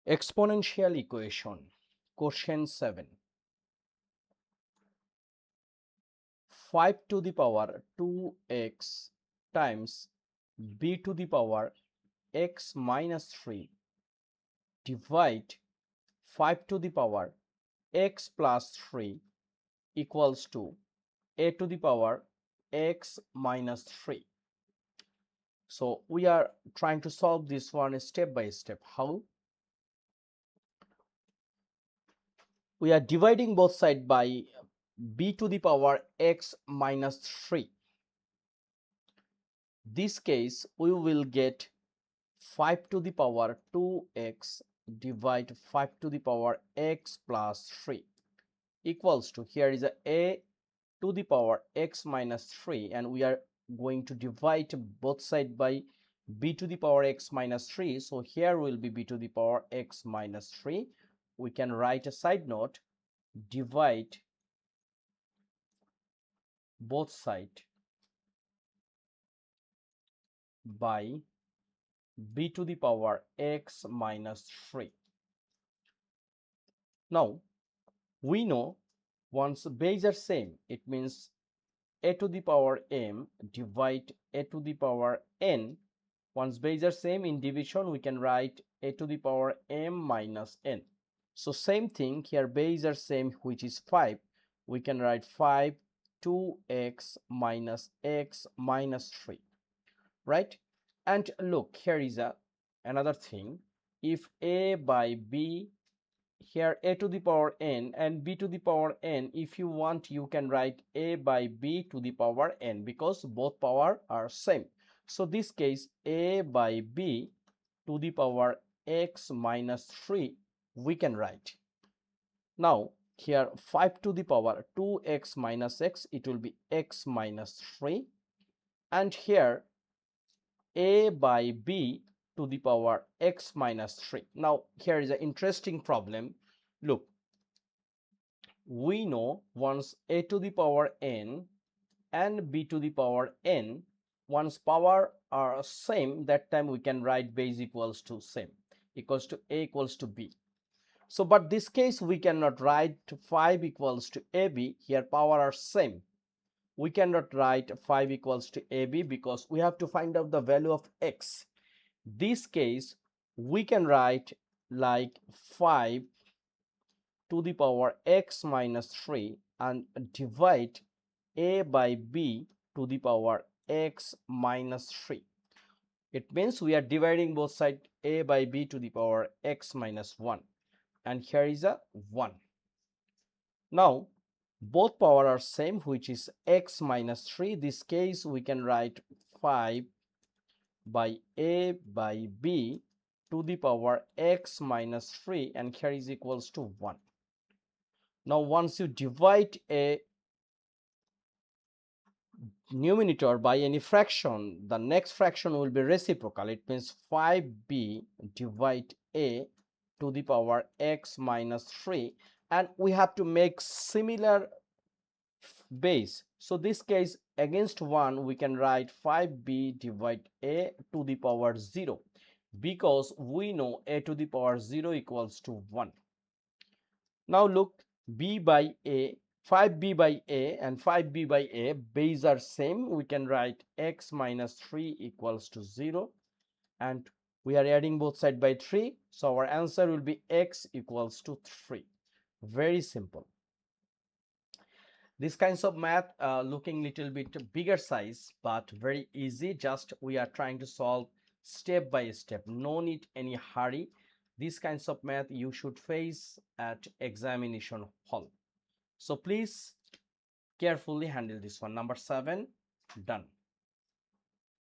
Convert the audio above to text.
Exponential equation, question 7. 5 to the power 2x times b to the power x minus 3 divide 5 to the power x plus 3 equals to a to the power x minus 3. So we are trying to solve this one step by step. How? We are dividing both sides by b to the power x minus 3. This case we will get 5 to the power 2x divide 5 to the power x plus 3 equals to, here is a to the power x minus 3, and we are going to divide both sides by b to the power x minus 3. So here will be b to the power x minus 3. We can write a side note, divide both sides by b to the power x minus 3. Now we know once base are same, it means a to the power m divide a to the power n. Once base are same, in division we can write a to the power m minus n. So same thing here, base are same, which is 5. We can write 5 2x minus x minus 3, right? And look, here is another thing. If a by b, here a to the power n and b to the power n, if you want you can write a by b to the power n, because both power are same. So this case a by b to the power x minus 3 we can write. Now here 5 to the power 2x minus x, it will be x minus 3, and here a by b to the power x minus 3. Now here is an interesting problem. Look, we know once a to the power n and b to the power n, once power are same, that time we can write base equals to same, equals to a equals to b. So but this case we cannot write 5 equals to ab, here power are same. We cannot write 5 equals to ab because we have to find out the value of x. This case we can write like 5 to the power x minus 3 and divide a by b to the power x minus 3. It means we are dividing both sides a by b to the power x minus 1, and here is a 1. Now both power are same, which is x minus 3. This case we can write 5 by a by b to the power x minus 3, and here is equals to 1. Now once you divide a numerator by any fraction, the next fraction will be reciprocal. It means 5b divide a to the power x minus 3, and we have to make similar base. So this case against 1 we can write 5b divide a to the power 0, because we know a to the power 0 equals to 1. Now look, b by a, 5b by a and 5b by a, base are same. We can write x minus 3 equals to 0, and we are adding both sides by 3. So our answer will be x equals to 3. Very simple. This kinds of math looking little bit bigger size, but very easy. Just we are trying to solve step by step. No need any hurry. These kinds of math you should face at examination hall. So please carefully handle this one. Number 7 done.